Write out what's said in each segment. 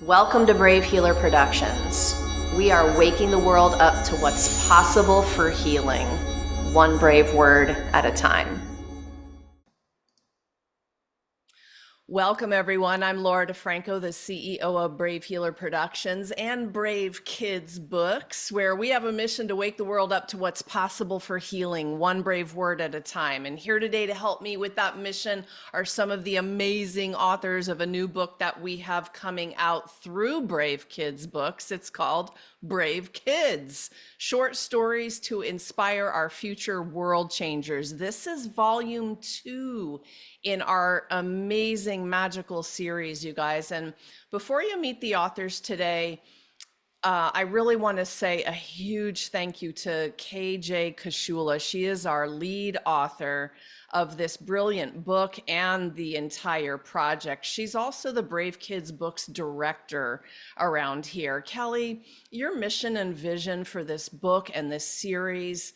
Welcome to Brave Healer Productions. We are waking the world up to what's possible for healing, one brave word at a time. Welcome, everyone. I'm Laura DeFranco, the CEO of Brave Healer Productions and Brave Kids Books, where we have a mission to wake the world up to what's possible for healing, one brave word at a time. And here today to help me with that mission are some of the amazing authors of a new book that we have coming out through Brave Kids Books. It's called Brave Kids, short stories to inspire our future world changers. This is volume 2 in our amazing magical series, you guys. And before you meet the authors today, I really want to say a huge thank you to KJ Kashula. She is our lead author of this brilliant book and the entire project. She's also the Brave Kids Books director around here. Kelly, your mission and vision for this book and this series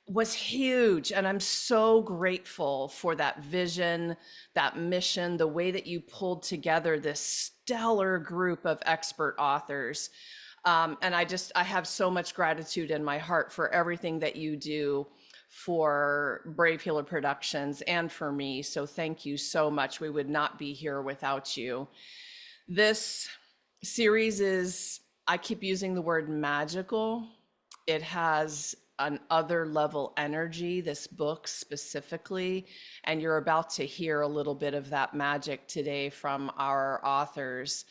was huge. And I'm so grateful for that vision, that mission, the way that you pulled together this stellar group of expert authors. And I have so much gratitude in my heart for everything that you do for Brave Healer Productions and for me. So thank you so much. We would not be here without you. This series is, I keep using the word magical. It has an other level energy, this book specifically, and you're about to hear a little bit of that magic today from our authors.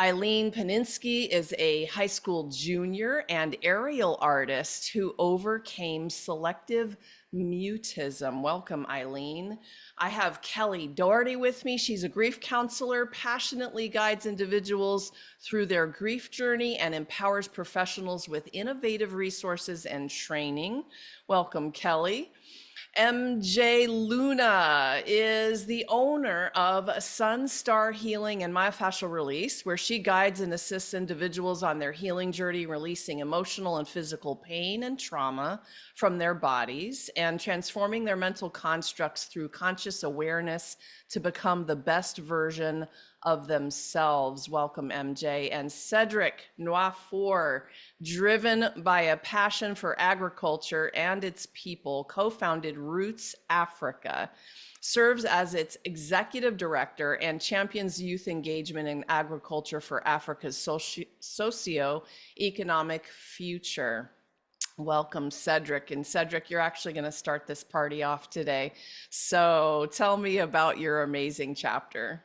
Eileen Paninsky is a high school junior and aerial artist who overcame selective mutism. Welcome, Eileen. I have Kelly Doherty with me. She's a grief counselor, passionately guides individuals through their grief journey and empowers professionals with innovative resources and training. Welcome, Kelly. MJ Luna is the owner of Sunstar Healing and Myofascial Release, where she guides and assists individuals on their healing journey, releasing emotional and physical pain and trauma from their bodies and transforming their mental constructs through conscious awareness to become the best version of themselves. Welcome, MJ. And Cedric Noafor, driven by a passion for agriculture and its people, co-founded Roots Africa, serves as its executive director and champions youth engagement in agriculture for Africa's socio-economic future. Welcome, Cedric. And Cedric, you're actually going to start this party off today. So tell me about your amazing chapter.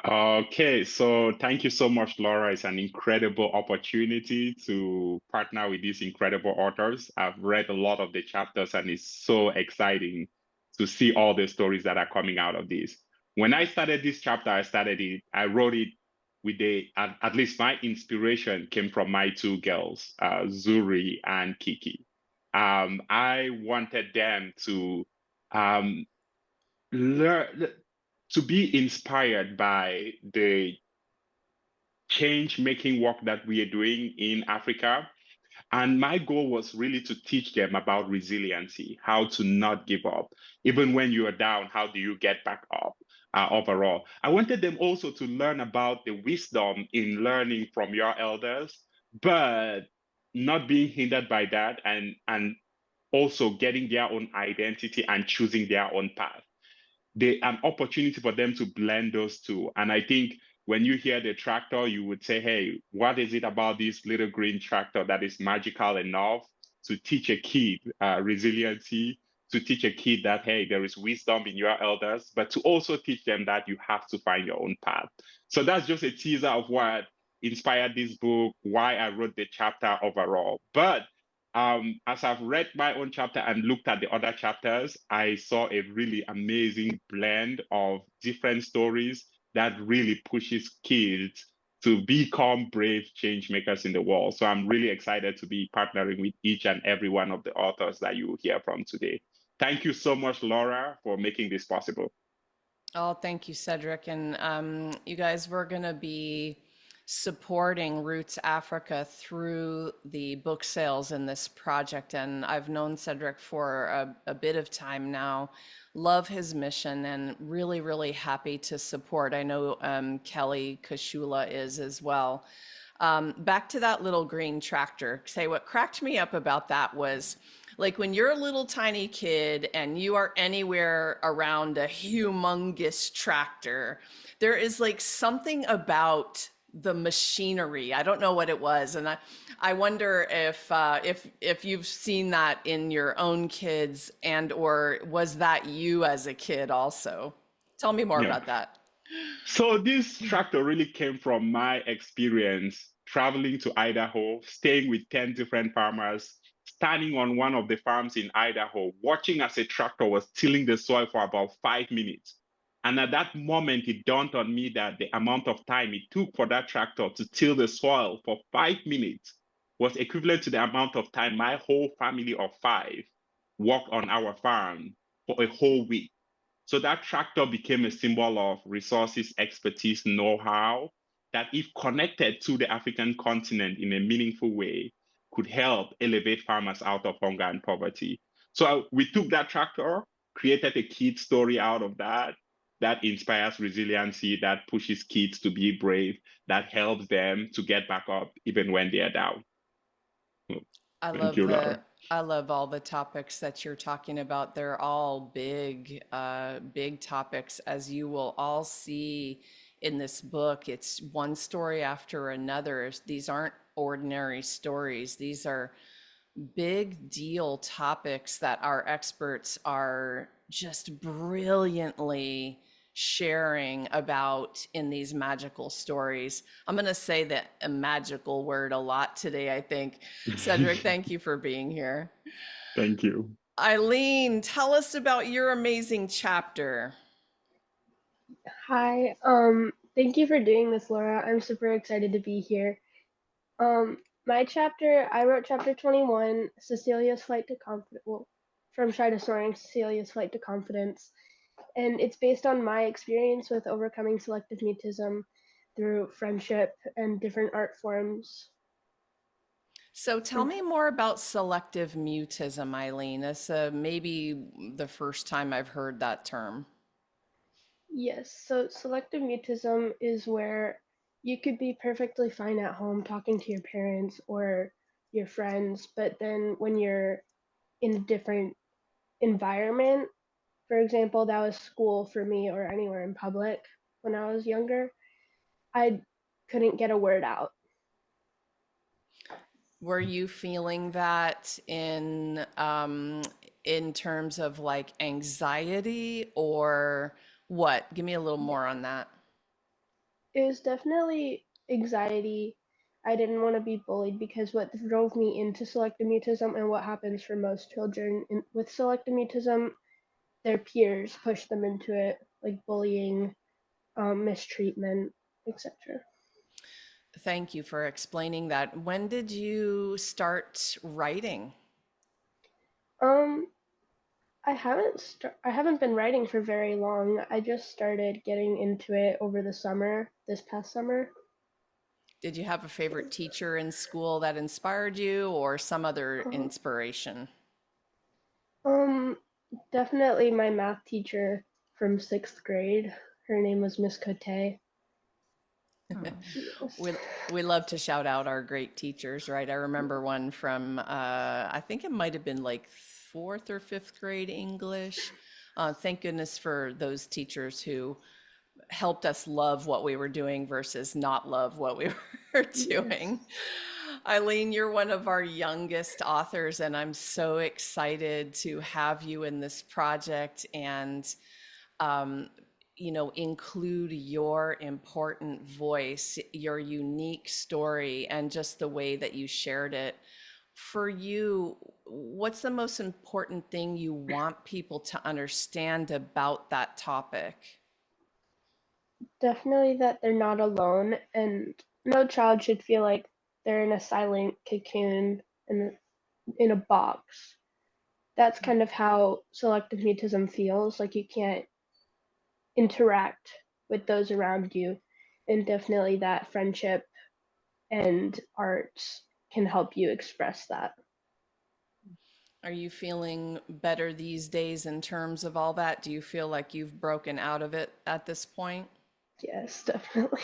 Okay, so thank you so much, Laura. It's an incredible opportunity to partner with these incredible authors. I've read a lot of the chapters, and it's so exciting to see all the stories that are coming out of this. When I started this chapter, I wrote it with at least my inspiration came from my two girls, Zuri and Kiki. I wanted them to um, learn to be inspired by the change making work that we are doing in Africa. And my goal was really to teach them about resiliency, how to not give up. Even when you are down, how do you get back up overall? I wanted them also to learn about the wisdom in learning from your elders, but not being hindered by that, and also getting their own identity and choosing their own path. An opportunity for them to blend those two. And I think when you hear the tractor, you would say, hey, what is it about this little green tractor that is magical enough to teach a kid resiliency, to teach a kid that, hey, there is wisdom in your elders, but to also teach them that you have to find your own path. So that's just a teaser of what inspired this book, why I wrote the chapter overall. But as I've read my own chapter and looked at the other chapters, I saw a really amazing blend of different stories that really pushes kids to become brave change makers in the world. So I'm really excited to be partnering with each and every one of the authors that you will hear from today. Thank you so much, Laura, for making this possible. Oh, thank you, Cedric. And you guys, we're going to be supporting Roots Africa through the book sales in this project. And I've known Cedric for a bit of time now. Love his mission and really, really happy to support. I know Kelly Kashula is as well. Back to that little green tractor. Say what cracked me up about that was like when you're a little tiny kid and you are anywhere around a humongous tractor, there is like something about the machinery. I don't know what it was, and I wonder if you've seen that in your own kids, and or was that you as a kid also? Tell me more Yeah. about that. So this tractor really came from my experience traveling to Idaho, staying with 10 different farmers, standing on one of the farms in Idaho, watching as a tractor was tilling the soil for about 5 minutes. And at that moment, it dawned on me that the amount of time it took for that tractor to till the soil for 5 minutes was equivalent to the amount of time my whole family of five worked on our farm for a whole week. So that tractor became a symbol of resources, expertise, know-how that, if connected to the African continent in a meaningful way, could help elevate farmers out of hunger and poverty. So we took that tractor, created a kid story out of that, that inspires resiliency, that pushes kids to be brave, that helps them to get back up even when they are down. I Thank love you, Laura. the I love all the topics that you're talking about. They're all big, big topics, as you will all see in this book. It's one story after another. These aren't ordinary stories. These are big deal topics that our experts are just brilliantly sharing about in these magical stories. I'm going to say that a magical word a lot today, I think. Cedric, thank you for being here. Thank you. Eileen, tell us about your amazing chapter. Hi, thank you for doing this, Laura. I'm super excited to be here. My chapter, I wrote chapter 21, Cecilia's Flight to Confidence, well, From Shy to Soaring, Cecilia's Flight to Confidence. And it's based on my experience with overcoming selective mutism through friendship and different art forms. So tell And me more about selective mutism, Eileen. This maybe the first time I've heard that term. yes, so selective mutism is where you could be perfectly fine at home talking to your parents or your friends, but then when you're in a different environment, for example, that was school for me or anywhere in public when I was younger, I couldn't get a word out. Were you feeling that in terms of like anxiety or what? Give me a little Yeah, more on that. it was definitely anxiety. I didn't want to be bullied because what drove me into selective mutism and what happens for most children with selective mutism, their peers push them into it, like bullying, mistreatment, etc. Thank you for explaining that. When did you start writing? Um, I haven't been writing for very long. I just started getting into it over the summer, this past summer. Did you have a favorite teacher in school that inspired you or some other Um, inspiration? um, Definitely my math teacher from 6th grade. Her name was Miss Cote. Yes. We we love to shout out our great teachers, right? I remember one from I think it might have been like fourth or fifth grade English. Thank goodness for those teachers who helped us love what we were doing versus not love what we were Yes. doing. Eileen, you're one of our youngest authors, and I'm so excited to have you in this project and um, include your important voice, your unique story, and just the way that you shared it. For you, what's the most important thing you want people to understand about that topic? Definitely that they're not alone, and no child should feel like they're in a silent cocoon in a box. That's kind of how selective mutism feels, like you can't interact with those around you, and definitely that friendship. and art can help you express that. Are you feeling better these days in terms of all that? Do you feel like you've broken out of it at this point? Yes, definitely.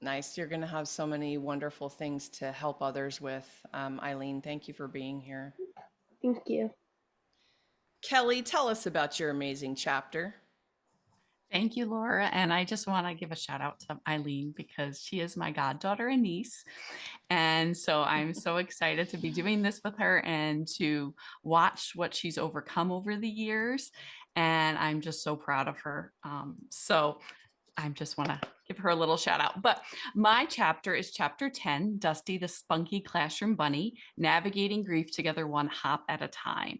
Nice. You're going to have so many wonderful things to help others with. Eileen, thank you for being here. Thank you. Kelly, tell us about your amazing chapter. Thank you, Laura. And I just want to give a shout out to Eileen because she is my goddaughter and niece. And so I'm so excited to be doing this with her and to watch what she's overcome over the years. And I'm just so proud of her. So I just want to give her a little shout out. But my chapter is chapter 10, Dusty the Spunky Classroom Bunny, Navigating Grief Together One Hop at a Time.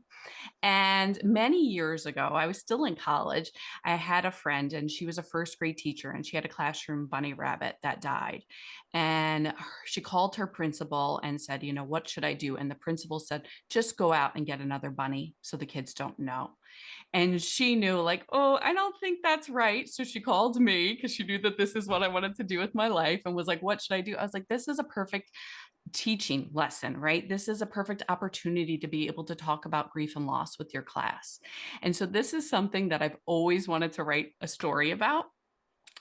And many years ago, I was still in college. I had a friend, and she was a first grade teacher, and she had a classroom bunny rabbit that died. And she called her principal and said, you know, what should I do? And the principal said, just go out and get another bunny so the kids don't know. And she knew, like, oh, I don't think that's right. So she called me because she knew that this is what I wanted to do with my life and was like, what should I do? I was like, this is a perfect teaching lesson, right? This is a perfect opportunity to be able to talk about grief and loss with your class. And so this is something that I've always wanted to write a story about.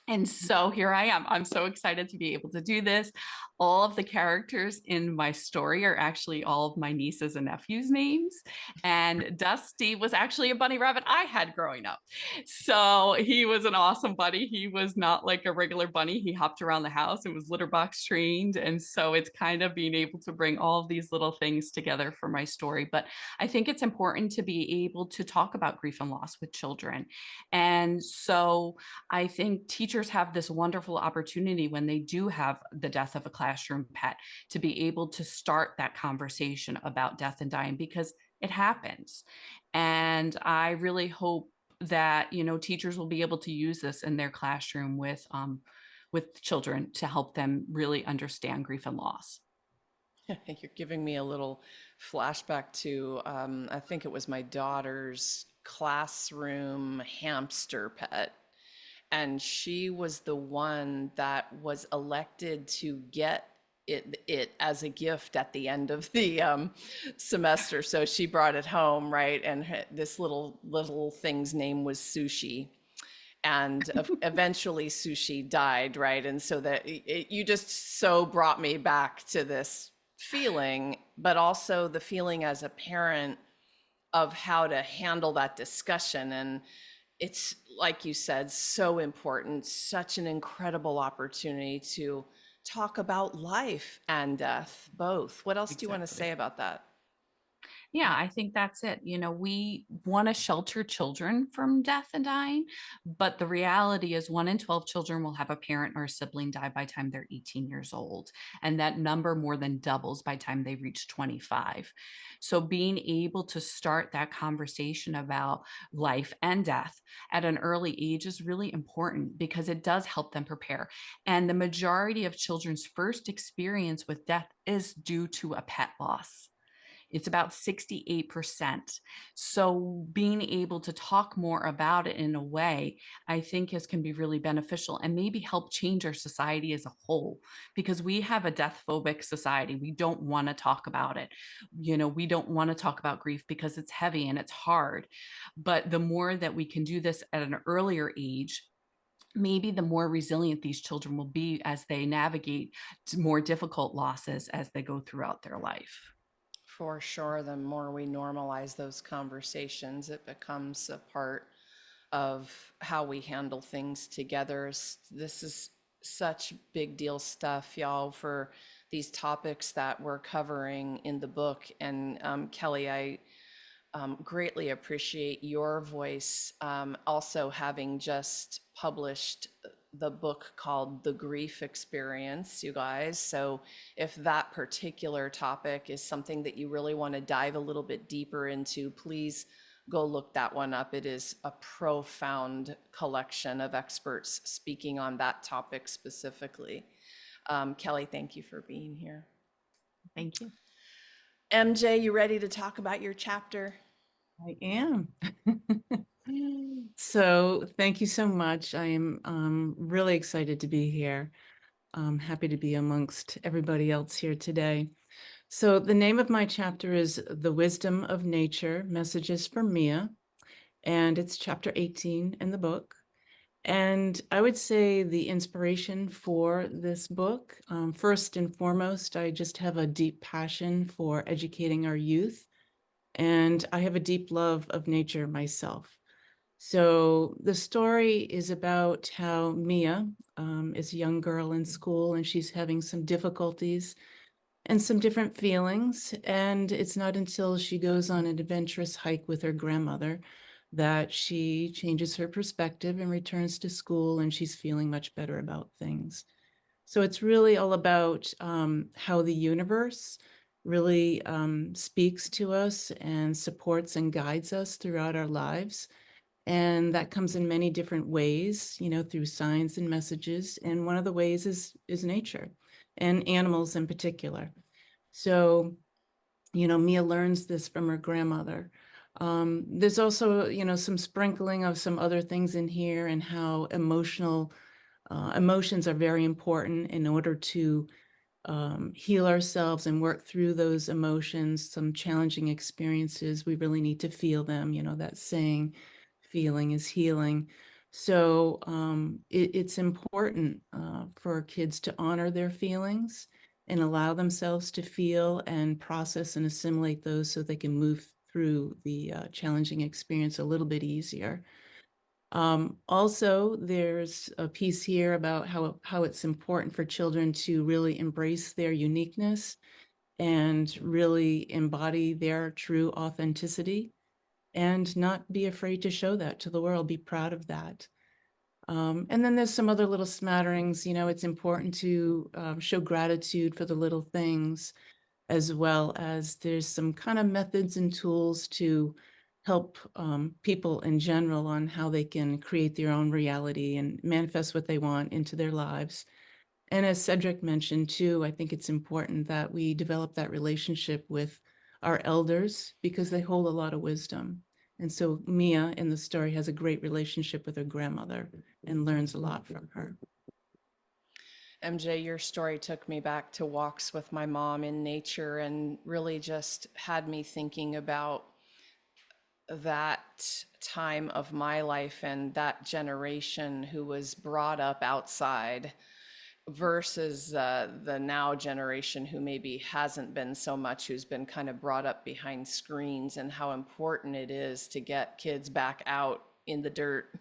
And so here I am. I'm so excited to be able to do this. All of the characters in my story are actually all of my nieces and nephews' names. And Dusty was actually a bunny rabbit I had growing up. So he was an awesome bunny. He was not like a regular bunny. He hopped around the house and was litter box trained. And so it's kind of being able to bring all of these little things together for my story. But I think it's important to be able to talk about grief and loss with children. And so I think teachers have this wonderful opportunity when they do have the death of a classroom pet to be able to start that conversation about death and dying because it happens. And I really hope that, you know, teachers will be able to use this in their classroom with children to help them really understand grief and loss. You're giving me a little flashback to, I think it was my daughter's classroom hamster pet. And she was the one that was elected to get it as a gift at the end of the semester. So she brought it home, right? And this little thing's name was Sushi. And eventually Sushi died, right? And so that you just so brought me back to this feeling, but also the feeling as a parent of how to handle that discussion. And it's, like you said, so important, such an incredible opportunity to talk about life and death, both. What else do you want to Exactly. say about that? Yeah, I think that's it. You know, we want to shelter children from death and dying, but the reality is 1 in 12 children will have a parent or a sibling die by the time they're 18 years old. And that number more than doubles by the time they reach 25. So being able to start that conversation about life and death at an early age is really important because it does help them prepare. And the majority of children's first experience with death is due to a pet loss. It's about 68%. So being able to talk more about it in a way, I think can be really beneficial and maybe help change our society as a whole because we have a death phobic society. We don't want to talk about it. You know, we don't want to talk about grief because it's heavy and it's hard. But the more that we can do this at an earlier age, maybe the more resilient these children will be as they navigate more difficult losses as they go throughout their life. For sure, the more we normalize those conversations, it becomes a part of how we handle things together. This is such big deal stuff, y'all, for these topics that we're covering in the book. And Kelly, I greatly appreciate your voice. Also, having just published the book called The Grief Experience, you guys. So, if that particular topic is something that you really want to dive a little bit deeper into, please go look that one up. It is a profound collection of experts speaking on that topic specifically. Kelly, thank you for being here. Thank you. MJ, you ready to talk about your chapter? I am. So thank you so much. I am really excited to be here. I'm happy to be amongst everybody else here today. So the name of my chapter is The Wisdom of Nature, Messages from Mia, and it's chapter 18 in the book. And I would say the inspiration for this book, first and foremost, I just have a deep passion for educating our youth, and I have a deep love of nature myself. So the story is about how Mia is a young girl in school and she's having some difficulties and some different feelings. And it's not until she goes on an adventurous hike with her grandmother that she changes her perspective and returns to school, and she's feeling much better about things. So it's really all about how the universe really speaks to us and supports and guides us throughout our lives. And that comes in many different ways, through signs and messages. And one of the ways is nature and animals in particular. So, Mia learns this from her grandmother. There's also, some sprinkling of some other things in here, and how emotions are very important in order to heal ourselves and work through those emotions, some challenging experiences. We really need to feel them, that saying, feeling is healing. So it's important for kids to honor their feelings and allow themselves to feel and process and assimilate those so they can move through the challenging experience a little bit easier. Also, there's a piece here about how it's important for children to really embrace their uniqueness and really embody their true authenticity and not be afraid to show that to the world, be proud of that. And then there's some other little smatterings. It's important to show gratitude for the little things, as well as there's some kind of methods and tools to help people in general on how they can create their own reality and manifest what they want into their lives. And as Cedric mentioned too, I think it's important that we develop that relationship with our elders because they hold a lot of wisdom. And so Mia in the story has a great relationship with her grandmother and learns a lot from her. MJ, your story took me back to walks with my mom in nature and really just had me thinking about that time of my life and that generation who was brought up outside versus the now generation who maybe hasn't been so much, who's been kind of brought up behind screens, and how important it is to get kids back out in the dirt,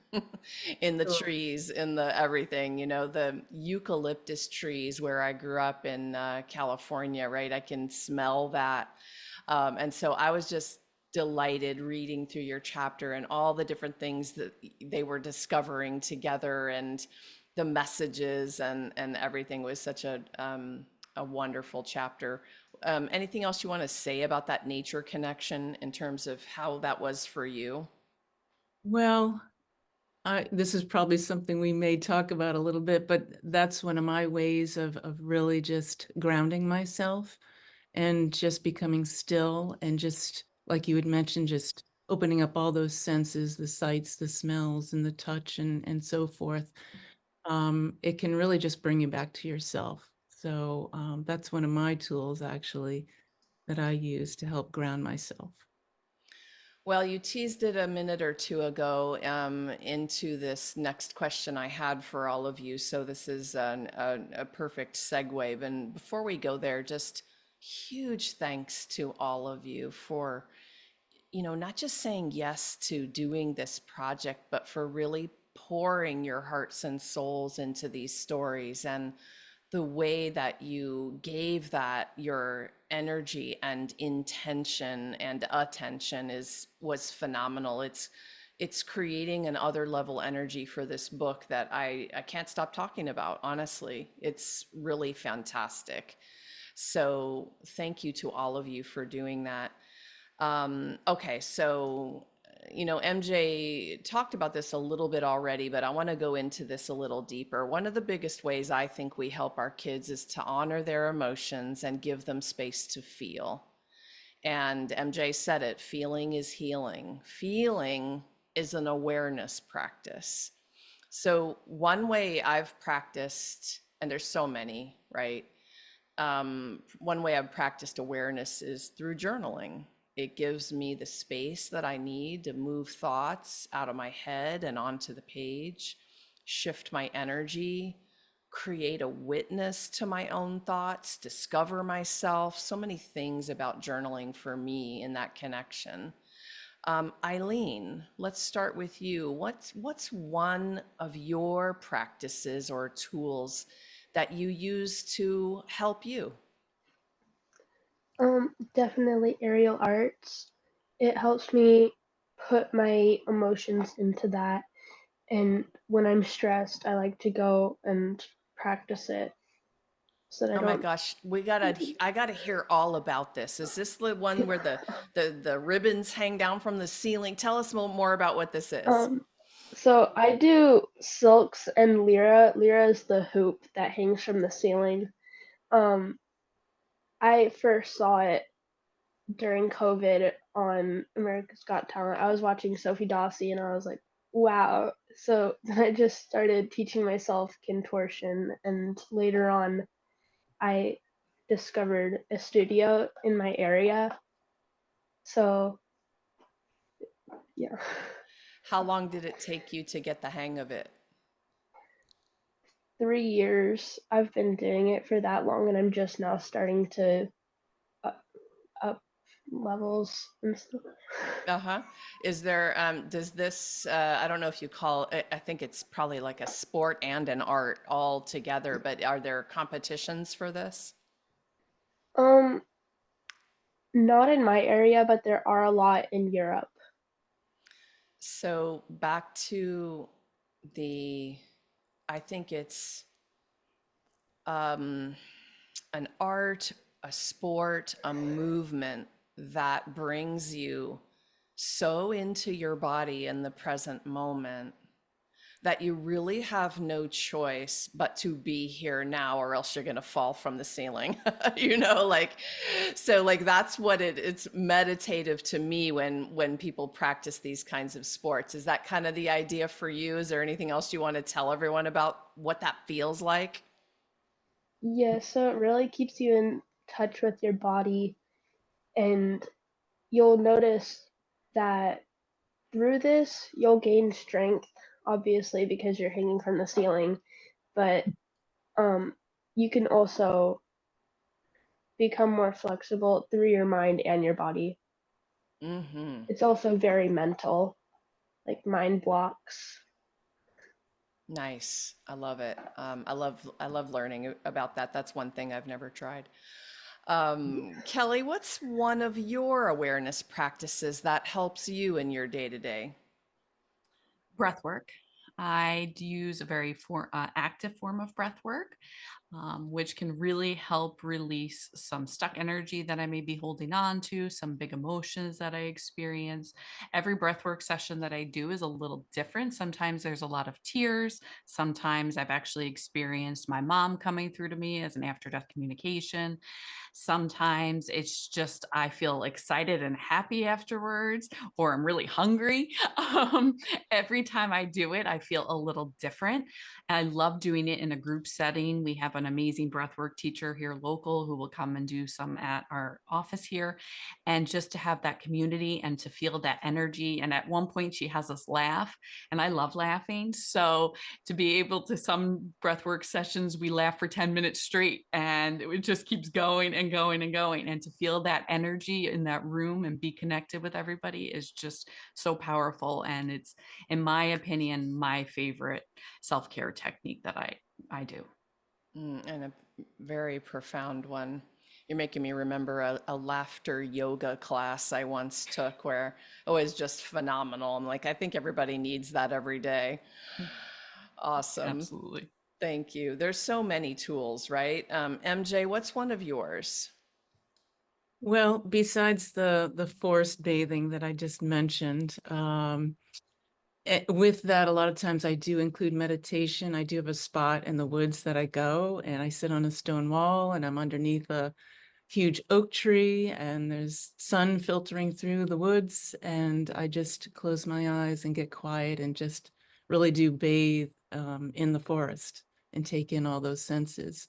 in the Sure. trees, in the everything, the eucalyptus trees where I grew up in California, right? I can smell that. And so I was just delighted reading through your chapter and all the different things that they were discovering together, and the messages and everything was such a wonderful chapter. Anything else you want to say about that nature connection in terms of how that was for you? Well, this is probably something we may talk about a little bit, but that's one of my ways of really just grounding myself and just becoming still and just, like you had mentioned, just opening up all those senses, the sights, the smells, and the touch, and so forth. It can really just bring you back to yourself. So that's one of my tools, actually, that I use to help ground myself. Well, you teased it a minute or two ago into this next question I had for all of you. So this is a perfect segue. And before we go there, just huge thanks to all of you for, not just saying yes to doing this project, but for really pouring your hearts and souls into these stories, and the way that you gave that your energy and intention and attention was phenomenal. It's creating an other level energy for this book that I can't stop talking about, honestly. It's really fantastic. So thank you to all of you for doing that. Okay, so MJ talked about this a little bit already, but I want to go into this a little deeper. One of the biggest ways I think we help our kids is to honor their emotions and give them space to feel. And MJ said it, feeling is healing. Feeling is an awareness practice. So one way I've practiced and there's so many, right? One way I've practiced awareness is through journaling. It gives me the space that I need to move thoughts out of my head and onto the page, shift my energy, create a witness to my own thoughts, discover myself. So many things about journaling for me in that connection. Eileen, let's start with you. What's one of your practices or tools that you use to help you? Definitely aerial arts. It helps me put my emotions into that. And when I'm stressed, I like to go and practice it so that I Oh my don't. gosh, I gotta hear all about this. Is this the one where the ribbons hang down from the ceiling? Tell us more about what this is. Um, so I do silks and lyra. Lyra is the hoop that hangs from the ceiling. Um, I first saw it during COVID on America's Got Talent. I was watching Sophie Dawsey and I was like, wow. So then I just started teaching myself contortion, and later on, I discovered a studio in my area. So yeah, How long did it take you to get the hang of it? 3 years I've been doing it for that long, and I'm just now starting to up, up levels and stuff. Uh-huh. Does this, I don't know if you call it, I think it's probably like a sport and an art all together, but are there competitions for this? Um, Not in my area, but there are a lot in Europe. So back to the, I think it's um, an art, a sport, a movement that brings you so into your body in the present moment that you really have no choice but to be here now, or else you're going to fall from the ceiling. Like, so like that's what it's meditative to me when people practice these kinds of sports. Is that kind of the idea for you? Is there anything else you want to tell everyone about what that feels like? Yeah, so it really keeps you in touch with your body, and you'll notice that through this, you'll gain strength, obviously, because you're hanging from the ceiling, but um, you can also become more flexible through your mind and your body. Mm-hmm. It's also very mental, like mind blocks. Nice. I love it. I love learning about that. That's one thing I've never tried. Kelly, what's one of your awareness practices that helps you in your day to day? Breath work. I do use a very active form of breath work, which can really help release some stuck energy that I may be holding on to, some big emotions that I experience. Every breathwork session that I do is a little different. Sometimes there's a lot of tears. Sometimes I've actually experienced my mom coming through to me as an after death communication. Sometimes it's just I feel excited and happy afterwards, or I'm really hungry. Every time I do it, I feel a little different. I love doing it in a group setting. We have an amazing breathwork teacher here local who will come and do some at our office here. And just to have that community and to feel that energy. And at one point, she has us laugh, and I love laughing. So to be able to, some breathwork sessions, we laugh for 10 minutes straight, and it just keeps going and going and going. And to feel that energy in that room and be connected with everybody is just so powerful. And it's, in my opinion, my favorite self-care technique that I do. And a very profound one. You're making me remember a laughter yoga class I once took where it was just phenomenal. I'm like, I think everybody needs that every day. Awesome. Absolutely. Thank you. There's so many tools, right? MJ, what's one of yours? Well, besides the forest bathing that I just mentioned, with that, a lot of times I do include meditation. I do have a spot in the woods that I go, and I sit on a stone wall, and I'm underneath a huge oak tree, and there's sun filtering through the woods, and I just close my eyes and get quiet and just really do bathe in the forest. and take in all those senses.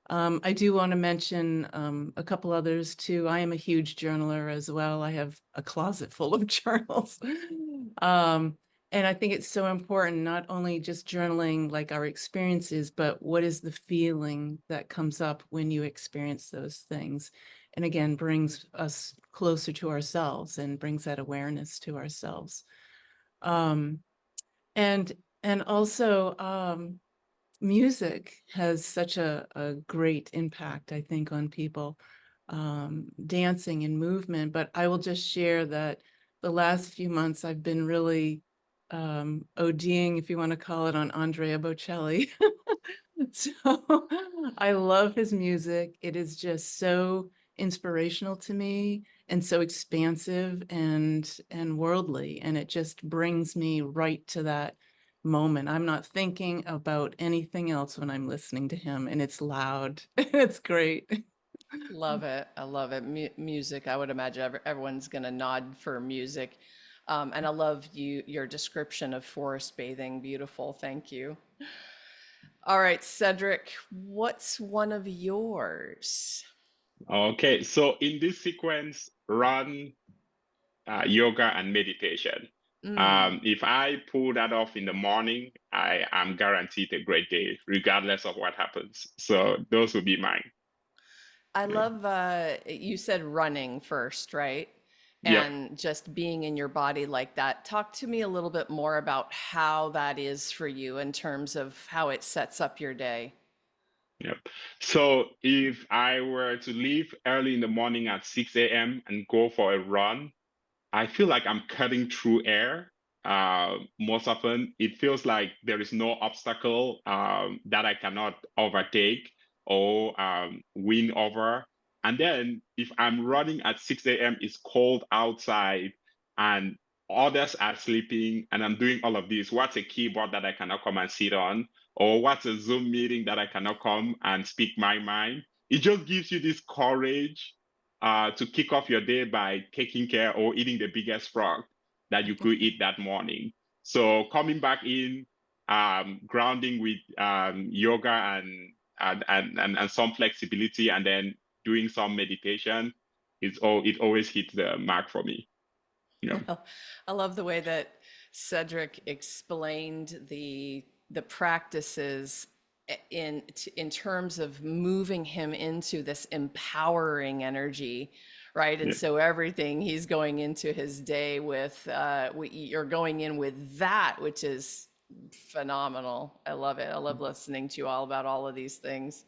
I do want to mention a couple others too. I am a huge journaler as well. I have a closet full of journals. And I think it's so important, not only just journaling like our experiences, but what is the feeling that comes up when you experience those things? And again, brings us closer to ourselves and brings that awareness to ourselves. Um, and also, music has such a great impact, I think, on people, dancing and movement. But I will just share that the last few months I've been really ODing, if you want to call it, on Andrea Bocelli. So I love his music. It is just so inspirational to me and so expansive and worldly, and it just brings me right to that moment. I'm not thinking about anything else when I'm listening to him, and it's loud. It's great. Love it. I love it. Music, I would imagine everyone's going to nod for music. And I love your description of forest bathing. Beautiful. Thank you. All right, Cedric, what's one of yours? Okay, so in this sequence, run, yoga, and meditation. Mm. If I pull that off in the morning, I am guaranteed a great day, regardless of what happens. So those would be mine. I Yep. love you said running first, right? Yep. And just being in your body like that. Talk to me a little bit more about how that is for you in terms of how it sets up your day. Yep. So if I were to leave early in the morning at 6 a.m. and go for a run, I feel like I'm cutting through air. Most often, it feels like there is no obstacle that I cannot overtake or win over. And then, if I'm running at 6 a.m., it's cold outside and others are sleeping, and I'm doing all of this. What's a keyboard that I cannot come and sit on? Or what's a Zoom meeting that I cannot come and speak my mind? It just gives you this courage to kick off your day by taking care or eating the biggest frog that you could eat that morning. So coming back in, grounding with yoga and some flexibility, and then doing some meditation, it always hits the mark for me. Yeah. Well, I love the way that Cedric explained the practices in terms of moving him into this empowering energy, right? And Yeah. so everything he's going into his day with, you're going in with that, which is phenomenal. I love it. I love listening to you all about all of these things.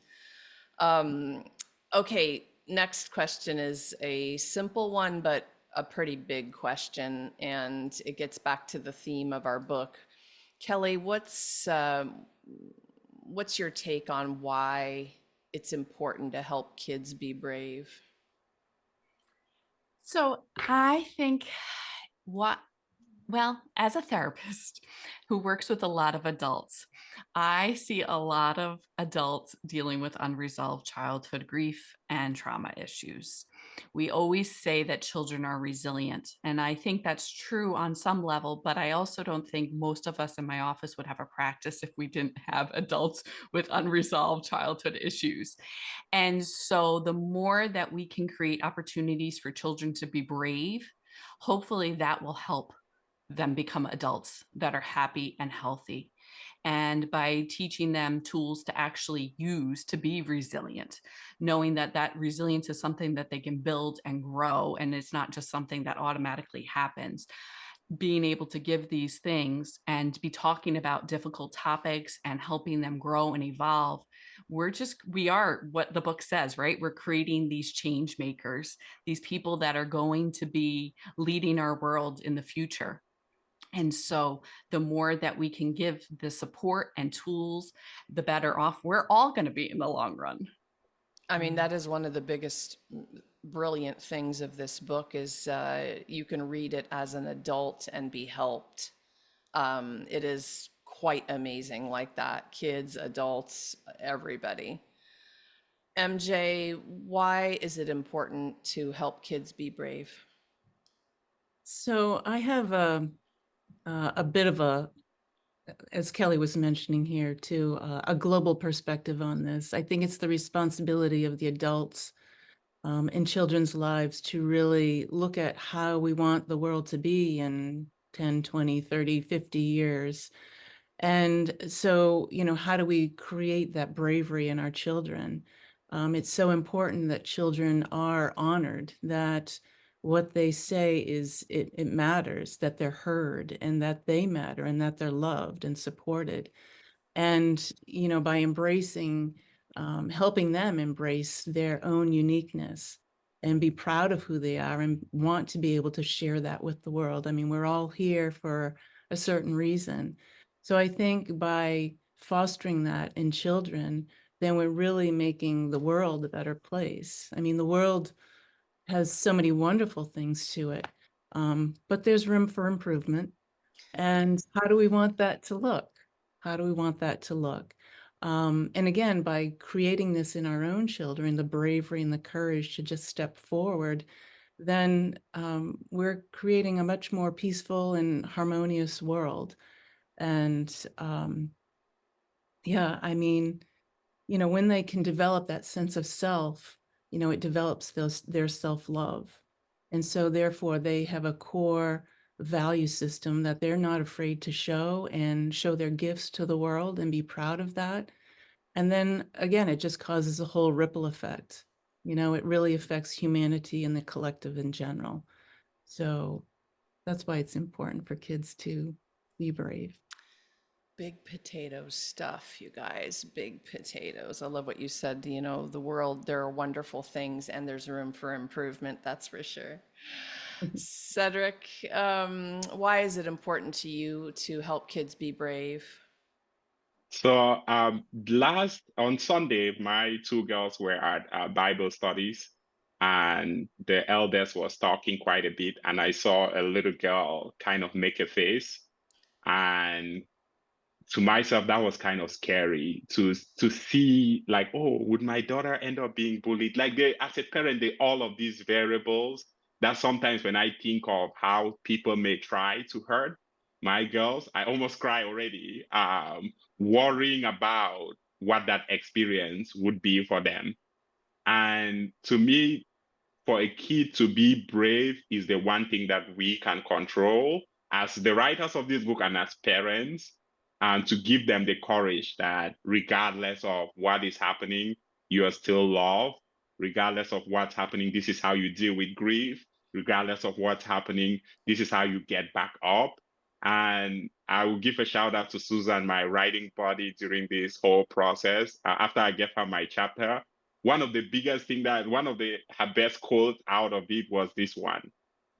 Um, okay, next question is a simple one, but a pretty big question, and it gets back to the theme of our book. Kelly, what's your take on why it's important to help kids be brave? So I think what well, as a therapist who works with a lot of adults, I see a lot of adults dealing with unresolved childhood grief and trauma issues. We always say that children are resilient, and I think that's true on some level, but I also don't think most of us in my office would have a practice if we didn't have adults with unresolved childhood issues. And so the more that we can create opportunities for children to be brave, hopefully that will help them become adults that are happy and healthy. And by teaching them tools to actually use to be resilient, knowing that that resilience is something that they can build and grow, and it's not just something that automatically happens. Being able to give these things and be talking about difficult topics and helping them grow and evolve, we are what the book says, right? We're creating these change makers, these people that are going to be leading our world in the future. And so the more that we can give the support and tools, the better off we're all going to be in the long run. I mean, that is one of the biggest brilliant things of this book is you can read it as an adult and be helped. It is quite amazing like that. Kids, adults, everybody. MJ, why is it important to help kids be brave? So I have a bit of a as Kelly was mentioning here too, a global perspective on this. I think it's the responsibility of the adults in children's lives to really look at how we want the world to be in 10, 20, 30, 50 years. And so, how do we create that bravery in our children? It's so important that children are honored, that what they say it matters, that they're heard and that they matter and that they're loved and supported. And, by embracing, helping them embrace their own uniqueness and be proud of who they are and want to be able to share that with the world. I mean, we're all here for a certain reason. So I think by fostering that in children, then we're really making the world a better place. I mean, the world has so many wonderful things to it, but there's room for improvement. And how do we want that to look? How do we want that to look? And again, by creating this in our own children, the bravery and the courage to just step forward, then we're creating a much more peaceful and harmonious world. And yeah, I mean, when they can develop that sense of self, it develops their self-love. And so therefore they have a core value system that they're not afraid to show and show their gifts to the world and be proud of that. And then again, it just causes a whole ripple effect. It really affects humanity and the collective in general. So that's why it's important for kids to be brave. Big potato stuff, you guys. Big potatoes. I love what you said. The world, there are wonderful things and there's room for improvement. That's for sure. Cedric, why is it important to you to help kids be brave? So last on Sunday, my two girls were at Bible studies, and the eldest was talking quite a bit, and I saw a little girl kind of make a face, and to myself that was kind of scary to see, like, oh, would my daughter end up being bullied? Like, they, as a parent, they all of these variables that sometimes when I think of how people may try to hurt my girls, I almost cry already, worrying about what that experience would be for them. And to me, for a kid to be brave is the one thing that we can control as the writers of this book and as parents, and to give them the courage that regardless of what is happening, you are still loved. Regardless of what's happening, this is how you deal with grief. Regardless of what's happening, this is how you get back up. And I will give a shout out to Susan, my writing buddy, during this whole process. After I gave her my chapter, one of the biggest thing that one of the her best quote out of it was this one: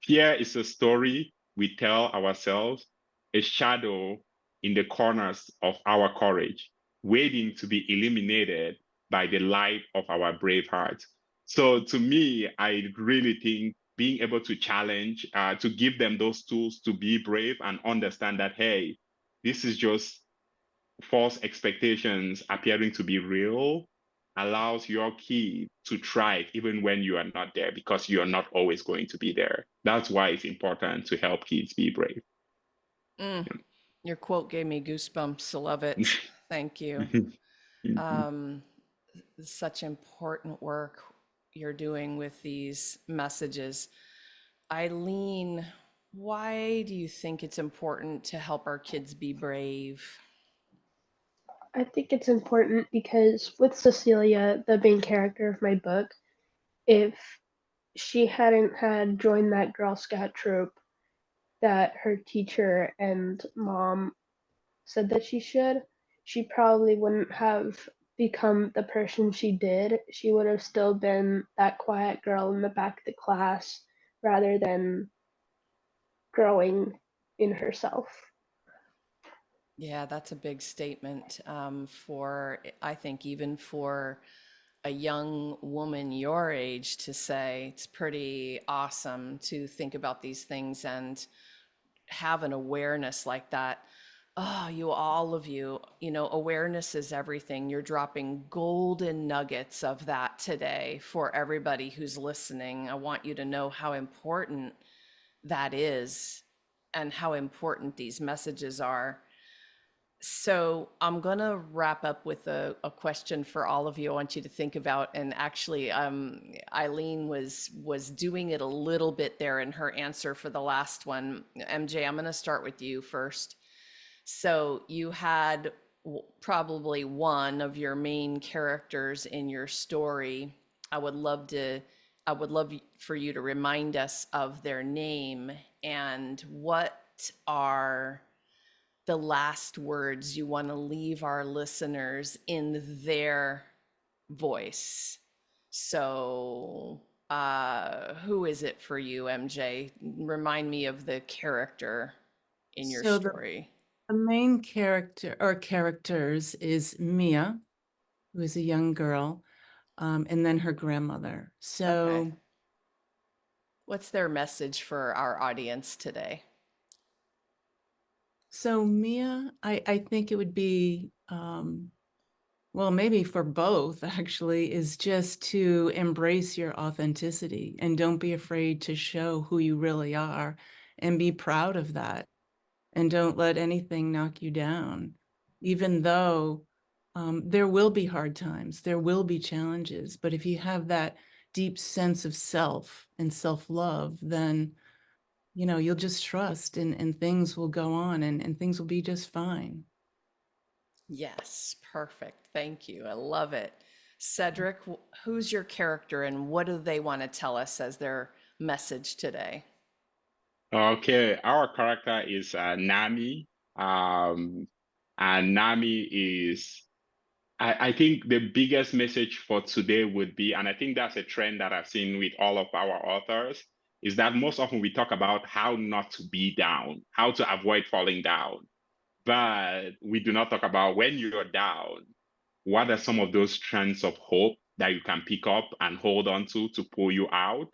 fear is a story we tell ourselves, a shadow in the corners of our courage, waiting to be eliminated by the light of our brave hearts. So to me, I really think being able to challenge, to give them those tools to be brave and understand that, hey, this is just false expectations appearing to be real, allows your kid to thrive even when you are not there, because you're not always going to be there. That's why it's important to help kids be brave. Mm, your quote gave me goosebumps. I love it. Thank you. Um, Such important work you're doing with these messages. Eileen, why do you think it's important to help our kids be brave? I think it's important because with Cecilia, the main character of my book, if she hadn't had joined that Girl Scout troop that her teacher and mom said that she probably wouldn't have become the person she did. She would have still been that quiet girl in the back of the class rather than growing in herself. Yeah, that's a big statement for, I think, even for a young woman your age to say. It's pretty awesome to think about these things and have an awareness like that. Oh, all of you, awareness is everything. You're dropping golden nuggets of that today for everybody who's listening. I want you to know how important that is and how important these messages are. So I'm gonna wrap up with a question for all of you. I want you to think about, and actually, Eileen was doing it a little bit there in her answer for the last one. MJ, I'm gonna start with you first. So you had probably one of your main characters in your story. I would love to, I would love for you to remind us of their name and what are the last words you want to leave our listeners in their voice. So, who is it for you, MJ? Remind me of the character in your So story. the main character or characters is Mia, who is a young girl, and then her grandmother. Okay. So, What's their message for our audience today? so Mia, I think it would be, well, maybe for both actually, is just to embrace your authenticity and don't be afraid to show who you really are and be proud of that. And don't let anything knock you down, even though there will be hard times, there will be challenges. But if you have that deep sense of self and self-love, then you'll just trust and things will go on and things will be just fine. Yes, perfect. Thank you. I love it. Cedric, who's your character and what do they want to tell us as their message today? Okay, our character is Nami. Um, and Nami is, I think the biggest message for today would be, and I think that's a trend that I've seen with all of our authors, is that most often we talk about how not to be down, how to avoid falling down. But we do not talk about when you're down, what are some of those strands of hope that you can pick up and hold on to pull you out?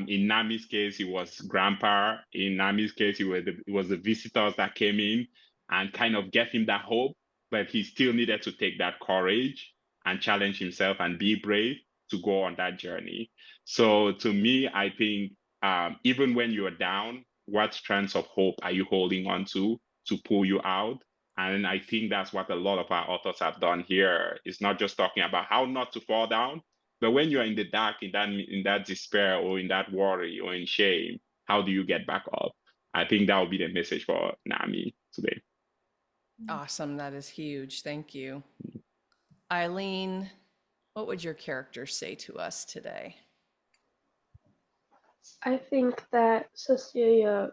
In Nami's case, it was grandpa. In Nami's case, it was the visitors that came in and kind of gave him that hope, but he still needed to take that courage and challenge himself and be brave to go on that journey. So to me, I think even when you're down, what strands of hope are you holding on to pull you out? And I think that's what a lot of our authors have done here. It's not just talking about how not to fall down, but when you're in the dark, in that despair or in that worry or in shame, how do you get back up? I think that would be the message for Nami today. Awesome. That is huge. Thank you. Eileen, what would your character say to us today? I think that Cecilia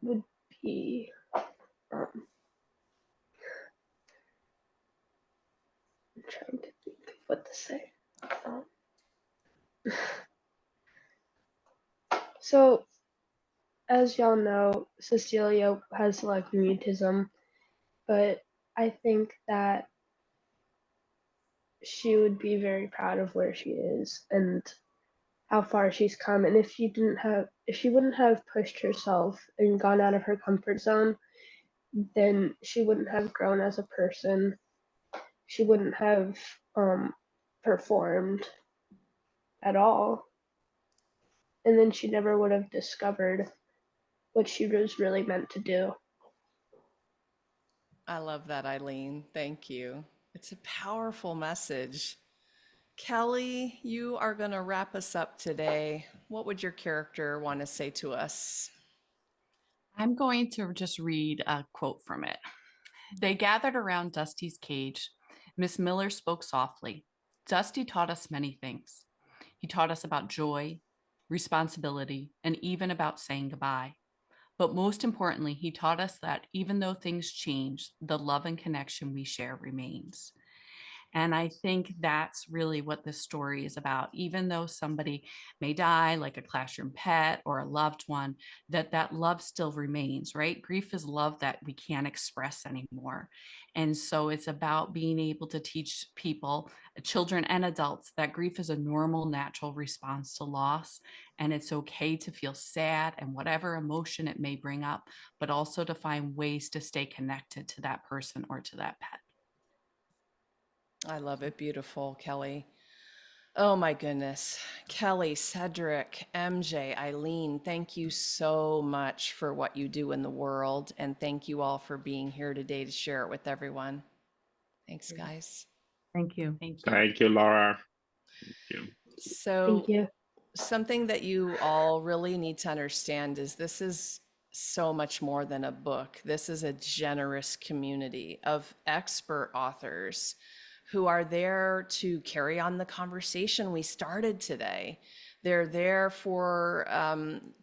would be. I'm trying to think of what to say. Um, so, as y'all know, Cecilia has selective mutism, but I think that she would be very proud of where she is and how far she's come. And if she wouldn't have pushed herself and gone out of her comfort zone, then she wouldn't have grown as a person. She wouldn't have performed at all. And then she never would have discovered what she was really meant to do. I love that, Eileen. Thank you. It's a powerful message. Kelly, you are going to wrap us up today. What would your character want to say to us? I'm going to just read a quote from it. They gathered around Dusty's cage. Miss Miller spoke softly. Dusty taught us many things. He taught us about joy, responsibility, and even about saying goodbye. But most importantly, he taught us that even though things change, the love and connection we share remains. And I think that's really what this story is about. Even though somebody may die, like a classroom pet or a loved one, that love still remains, right? Grief is love that we can't express anymore. And so it's about being able to teach people, children and adults, that grief is a normal, natural response to loss. And it's okay to feel sad and whatever emotion it may bring up, but also to find ways to stay connected to that person or to that pet. I love it. Beautiful, Kelly. Oh my goodness. Kelly, Cedric, MJ, Eileen, thank you so much for what you do in the world. And thank you all for being here today to share it with everyone. Thanks, guys. Thank you. Thank you. Thank you, Laura. Thank you. Thank So, you. something that you all really need to understand is this is so much more than a book. This is a generous community of expert authors who are there to carry on the conversation we started today. They're there for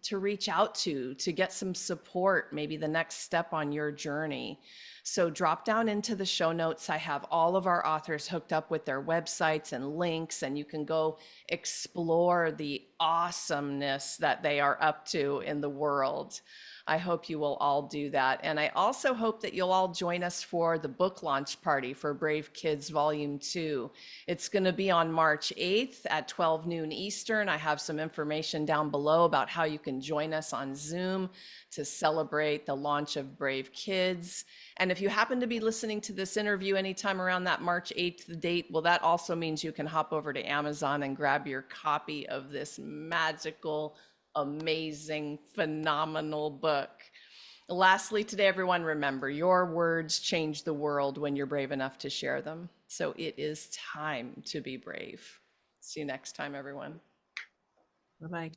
to reach out to get some support, maybe the next step on your journey. So drop down into the show notes. I have all of our authors hooked up with their websites and links, and you can go explore the awesomeness that they are up to in the world. I hope you will all do that. And I also hope that you'll all join us for the book launch party for Brave Kids Volume 2. It's going to be on March 8th at 12 noon Eastern. I have some information down below about how you can join us on Zoom to celebrate the launch of Brave Kids. And if you happen to be listening to this interview anytime around that March 8th date, well, that also means you can hop over to Amazon and grab your copy of this magical, amazing, phenomenal book. Lastly, today, everyone, remember your words change the world when you're brave enough to share them. So it is time to be brave. See you next time, everyone. Bye-bye.